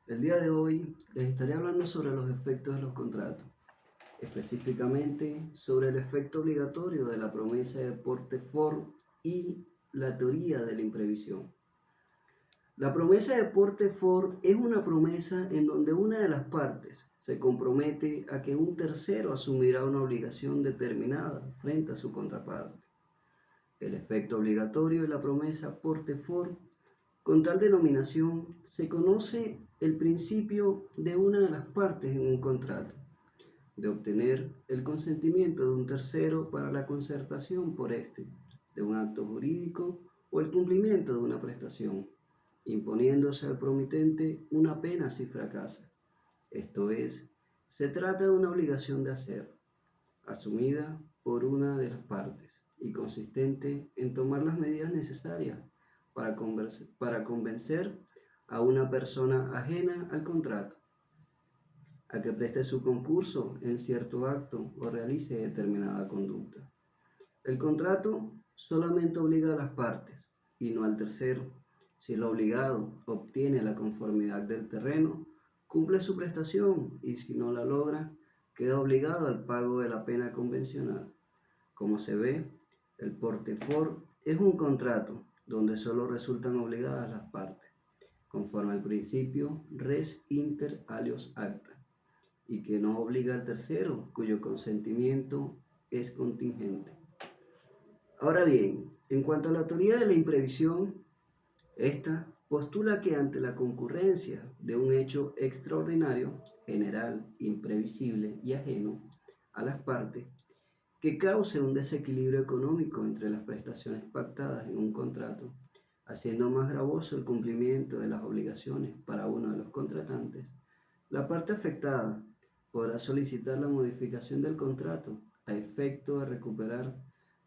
El día de hoy les estaré hablando sobre los efectos de los contratos, específicamente sobre el efecto obligatorio de la promesa de Portefort y la teoría de la imprevisión. La promesa de Portefort es una promesa en donde una de las partes se compromete a que un tercero asumirá una obligación determinada frente a su contraparte. El efecto obligatorio de la promesa Portefort. Con tal denominación se conoce el principio de una de las partes en un contrato, de obtener el consentimiento de un tercero para la concertación por éste de un acto jurídico o el cumplimiento de una prestación, imponiéndose al promitente una pena si fracasa. Esto es, se trata de una obligación de hacer, asumida por una de las partes y consistente en tomar las medidas necesarias para convencer a una persona ajena al contrato a que preste su concurso en cierto acto o realice determinada conducta. El contrato solamente obliga a las partes y no al tercero. Si el obligado obtiene la conformidad del terreno, cumple su prestación y si no la logra, queda obligado al pago de la pena convencional. Como se ve, el portefort es un contrato donde solo resultan obligadas las partes, conforme al principio res inter alios acta, y que no obliga al tercero, cuyo consentimiento es contingente. Ahora bien, en cuanto a la teoría de la imprevisión, esta postula que ante la concurrencia de un hecho extraordinario, general, imprevisible y ajeno a las partes, que cause un desequilibrio económico entre las prestaciones pactadas en un contrato, haciendo más gravoso el cumplimiento de las obligaciones para uno de los contratantes, la parte afectada podrá solicitar la modificación del contrato a efecto de recuperar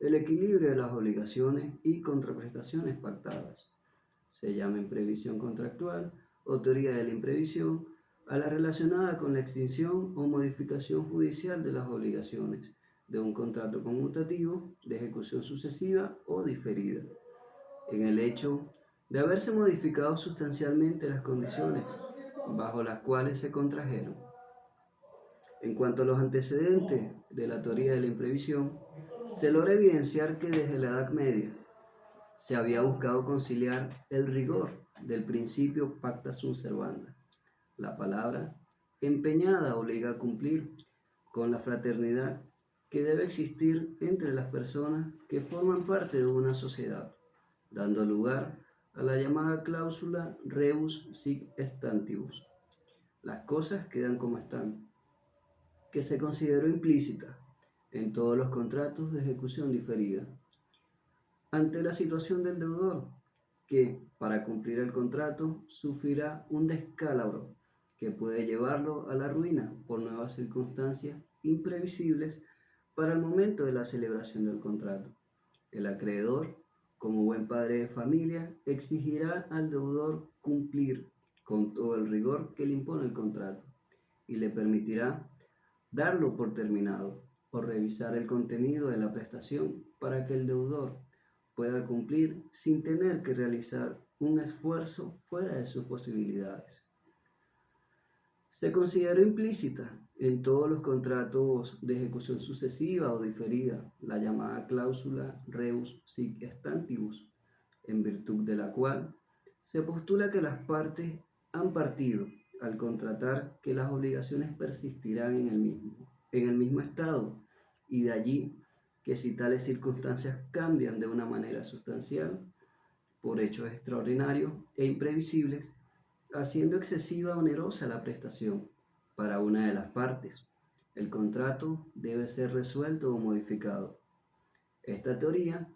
el equilibrio de las obligaciones y contraprestaciones pactadas. Se llama imprevisión contractual o teoría de la imprevisión a la relacionada con la extinción o modificación judicial de las obligaciones de un contrato conmutativo de ejecución sucesiva o diferida, en el hecho de haberse modificado sustancialmente las condiciones bajo las cuales se contrajeron. En cuanto a los antecedentes de la teoría de la imprevisión, se logra evidenciar que desde la Edad Media se había buscado conciliar el rigor del principio pacta sunt servanda. La palabra empeñada obliga a cumplir con la fraternidad que debe existir entre las personas que forman parte de una sociedad, dando lugar a la llamada cláusula rebus sic stantibus. Las cosas quedan como están, que se consideró implícita en todos los contratos de ejecución diferida, ante la situación del deudor, que, para cumplir el contrato, sufrirá un descalabro que puede llevarlo a la ruina por nuevas circunstancias imprevisibles para el momento de la celebración del contrato. El acreedor, como buen padre de familia, exigirá al deudor cumplir con todo el rigor que le impone el contrato y le permitirá darlo por terminado o revisar el contenido de la prestación para que el deudor pueda cumplir sin tener que realizar un esfuerzo fuera de sus posibilidades. Se consideró implícita en todos los contratos de ejecución sucesiva o diferida la llamada cláusula rebus sic stantibus, en virtud de la cual se postula que las partes han partido al contratar que las obligaciones persistirán en el mismo estado, y de allí que si tales circunstancias cambian de una manera sustancial, por hechos extraordinarios e imprevisibles, haciendo excesiva o onerosa la prestación para una de las partes, el contrato debe ser resuelto o modificado. Esta teoría,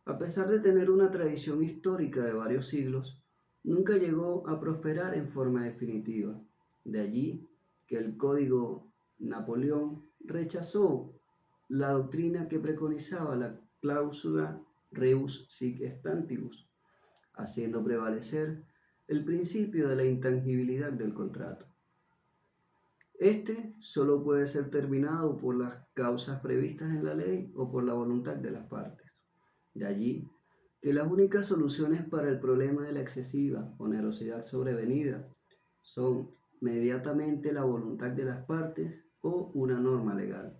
a pesar de tener una tradición histórica de varios siglos, nunca llegó a prosperar en forma definitiva. De allí que el Código Napoleón rechazó la doctrina que preconizaba la cláusula rebus sic stantibus, haciendo prevalecer el principio de la intangibilidad del contrato. Este solo puede ser terminado por las causas previstas en la ley o por la voluntad de las partes. De allí que las únicas soluciones para el problema de la excesiva onerosidad sobrevenida son mediatamente la voluntad de las partes o una norma legal.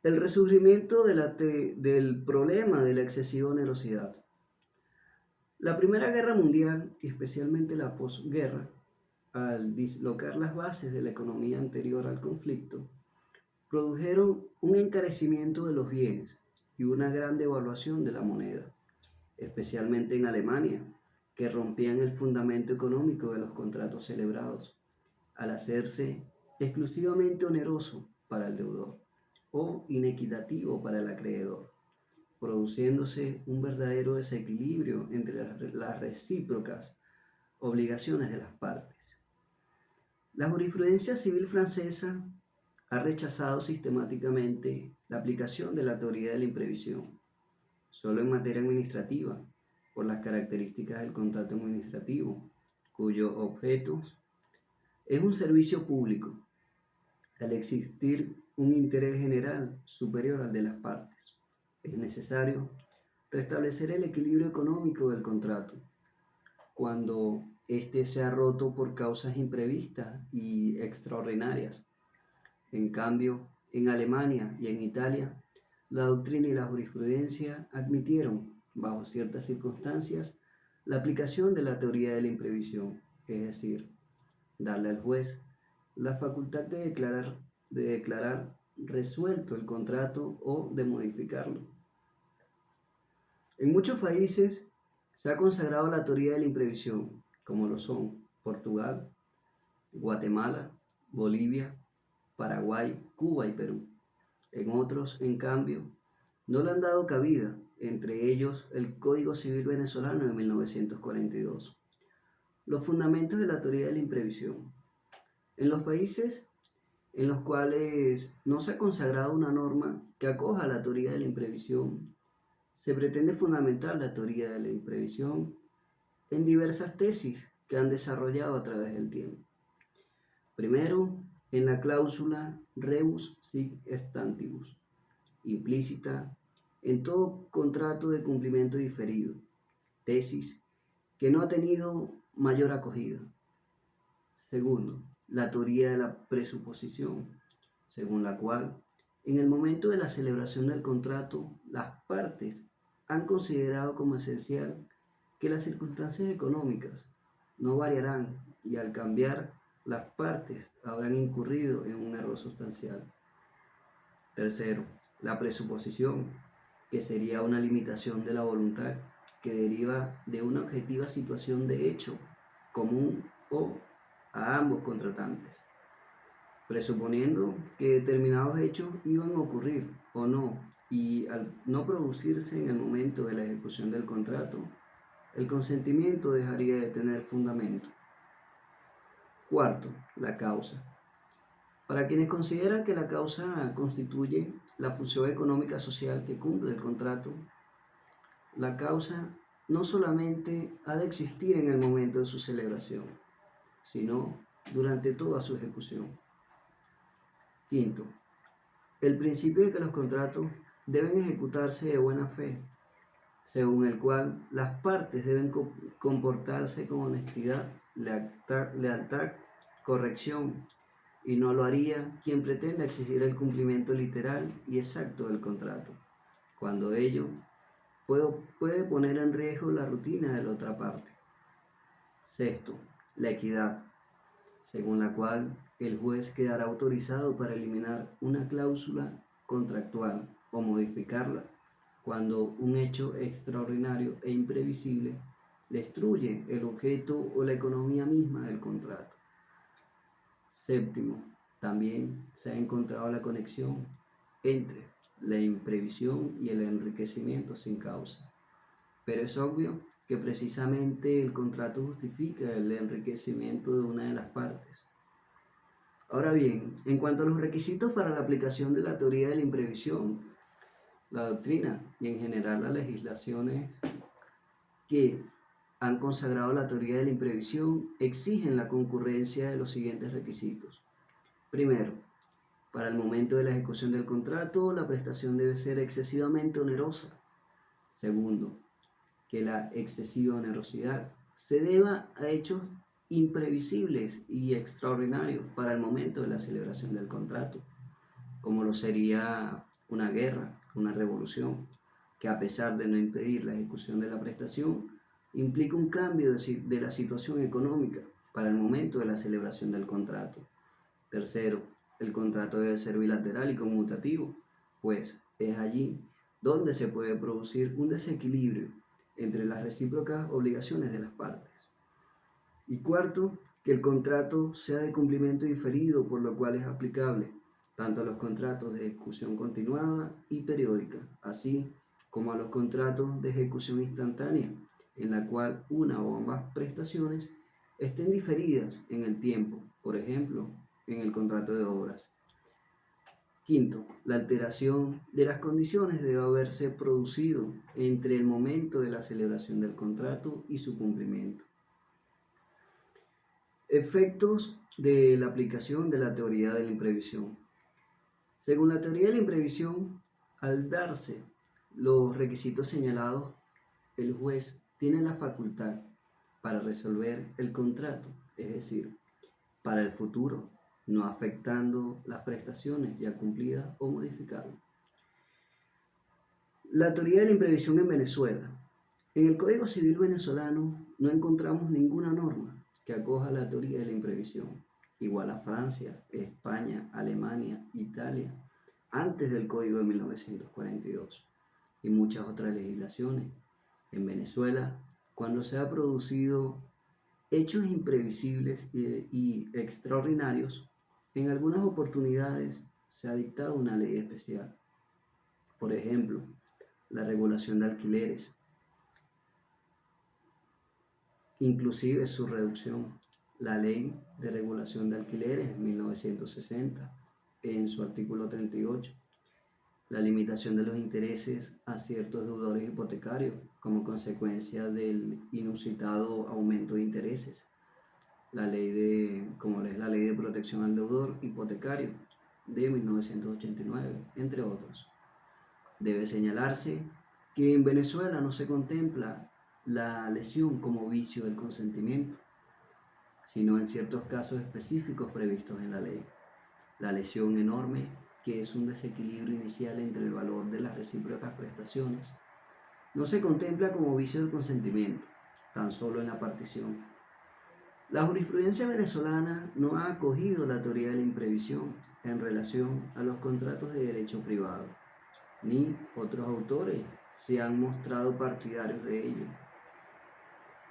El resurgimiento del problema de la excesiva onerosidad. La Primera Guerra Mundial, y especialmente la posguerra, al dislocar las bases de la economía anterior al conflicto, produjeron un encarecimiento de los bienes y una gran devaluación de la moneda, especialmente en Alemania, que rompían el fundamento económico de los contratos celebrados, al hacerse exclusivamente oneroso para el deudor o inequitativo para el acreedor, produciéndose un verdadero desequilibrio entre las recíprocas obligaciones de las partes. La jurisprudencia civil francesa ha rechazado sistemáticamente la aplicación de la teoría de la imprevisión, solo en materia administrativa, por las características del contrato administrativo, cuyo objeto es un servicio público, al existir un interés general superior al de las partes. Es necesario restablecer el equilibrio económico del contrato cuando éste se ha roto por causas imprevistas y extraordinarias. En cambio, en Alemania y en Italia, la doctrina y la jurisprudencia admitieron, bajo ciertas circunstancias, la aplicación de la teoría de la imprevisión, es decir, darle al juez la facultad de declarar resuelto el contrato o de modificarlo. En muchos países se ha consagrado la teoría de la imprevisión, como lo son Portugal, Guatemala, Bolivia, Paraguay, Cuba y Perú. En otros, en cambio, no le han dado cabida, entre ellos el Código Civil venezolano de 1942. Los fundamentos de la teoría de la imprevisión. En los países en los cuales no se ha consagrado una norma que acoja la teoría de la imprevisión, se pretende fundamentar la teoría de la imprevisión en diversas tesis que han desarrollado a través del tiempo. Primero, en la cláusula rebus sic stantibus, implícita en todo contrato de cumplimiento diferido, tesis que no ha tenido mayor acogida. Segundo, la teoría de la presuposición, según la cual, en el momento de la celebración del contrato, las partes han considerado como esencial que las circunstancias económicas no variarán y al cambiar, las partes habrán incurrido en un error sustancial. Tercero, la presuposición, que sería una limitación de la voluntad que deriva de una objetiva situación de hecho común o a ambos contratantes, presuponiendo que determinados hechos iban a ocurrir o no, y al no producirse en el momento de la ejecución del contrato, el consentimiento dejaría de tener fundamento. Cuarto, la causa. Para quienes consideran que la causa constituye la función económica social que cumple el contrato, la causa no solamente ha de existir en el momento de su celebración, sino durante toda su ejecución. Quinto, el principio de que los contratos deben ejecutarse de buena fe, según el cual las partes deben comportarse con honestidad, lealtad, corrección, y no lo haría quien pretenda exigir el cumplimiento literal y exacto del contrato, cuando ello puede poner en riesgo la rutina de la otra parte. Sexto, la equidad, según la cual el juez quedará autorizado para eliminar una cláusula contractual o modificarla cuando un hecho extraordinario e imprevisible destruye el objeto o la economía misma del contrato. Séptimo, también se ha encontrado la conexión entre la imprevisión y el enriquecimiento sin causa. Pero es obvio que precisamente el contrato justifica el enriquecimiento de una de las partes. Ahora bien, en cuanto a los requisitos para la aplicación de la teoría de la imprevisión, la doctrina y en general las legislaciones que han consagrado la teoría de la imprevisión exigen la concurrencia de los siguientes requisitos. Primero, para el momento de la ejecución del contrato, la prestación debe ser excesivamente onerosa. Segundo, que la excesiva onerosidad se deba a hechos imprevisibles y extraordinarios para el momento de la celebración del contrato, como lo sería una guerra, una revolución, que a pesar de no impedir la ejecución de la prestación, implica un cambio de la situación económica para el momento de la celebración del contrato. Tercero, el contrato debe ser bilateral y conmutativo, pues es allí donde se puede producir un desequilibrio entre las recíprocas obligaciones de las partes. Y cuarto, que el contrato sea de cumplimiento diferido, por lo cual es aplicable tanto a los contratos de ejecución continuada y periódica, así como a los contratos de ejecución instantánea, en la cual una o ambas prestaciones estén diferidas en el tiempo, por ejemplo, en el contrato de obras. Quinto, la alteración de las condiciones debe haberse producido entre el momento de la celebración del contrato y su cumplimiento. Efectos de la aplicación de la teoría de la imprevisión. Según la teoría de la imprevisión, al darse los requisitos señalados, el juez tiene la facultad para resolver el contrato, es decir, para el futuro, no afectando las prestaciones ya cumplidas o modificadas. La teoría de la imprevisión en Venezuela. En el Código Civil venezolano no encontramos ninguna norma que acoja la teoría de la imprevisión, igual a Francia, España, Alemania, Italia, antes del Código de 1942 y muchas otras legislaciones. En Venezuela, cuando se ha producido hechos imprevisibles y extraordinarios, en algunas oportunidades se ha dictado una ley especial. Por ejemplo, la regulación de alquileres, inclusive su reducción. La Ley de Regulación de Alquileres en 1960, en su artículo 38. La limitación de los intereses a ciertos deudores hipotecarios como consecuencia del inusitado aumento de intereses. Como es la Ley de Protección al Deudor Hipotecario de 1989, entre otros. Debe señalarse que en Venezuela no se contempla la lesión como vicio del consentimiento, sino en ciertos casos específicos previstos en la ley. La lesión enorme, que es un desequilibrio inicial entre el valor de las recíprocas prestaciones, no se contempla como vicio del consentimiento, tan solo en la partición. La jurisprudencia venezolana no ha acogido la teoría de la imprevisión en relación a los contratos de derecho privado, ni otros autores se han mostrado partidarios de ello.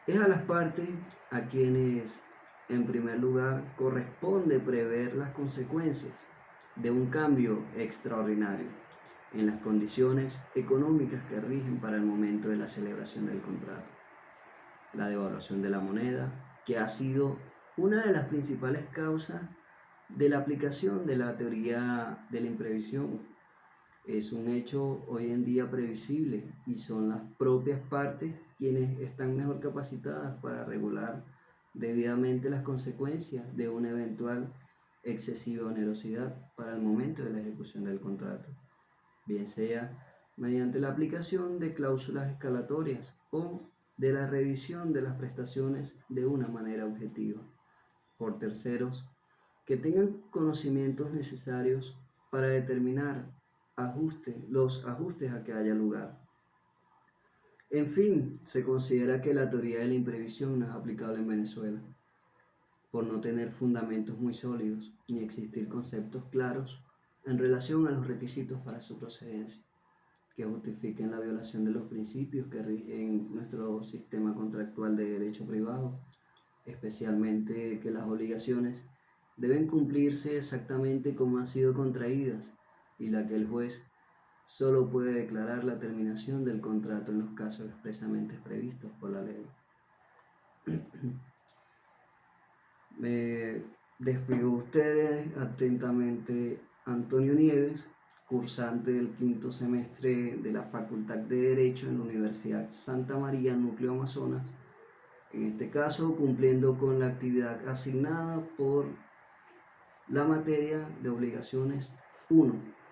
Es a las partes a quienes, en primer lugar, corresponde prever las consecuencias de un cambio extraordinario en las condiciones económicas que rigen para el momento de la celebración del contrato. La devaluación de la moneda, que ha sido una de las principales causas de la aplicación de la teoría de la imprevisión, es un hecho hoy en día previsible y son las propias partes quienes están mejor capacitadas para regular debidamente las consecuencias de una eventual excesiva onerosidad para el momento de la ejecución del contrato, bien sea mediante la aplicación de cláusulas escalatorias o de la revisión de las prestaciones de una manera objetiva por terceros que tengan conocimientos necesarios para determinar los ajustes a que haya lugar. En fin, se considera que la teoría de la imprevisión no es aplicable en Venezuela, por no tener fundamentos muy sólidos ni existir conceptos claros en relación a los requisitos para su procedencia, que justifiquen la violación de los principios que rigen nuestro sistema contractual de derecho privado, especialmente que las obligaciones deben cumplirse exactamente como han sido contraídas y la que el juez solo puede declarar la terminación del contrato en los casos expresamente previstos por la ley. Me despido de ustedes atentamente, Antonio Nieves, cursante del quinto semestre de la Facultad de Derecho en la Universidad Santa María, Núcleo Amazonas, en este caso cumpliendo con la actividad asignada por la materia de obligaciones 1.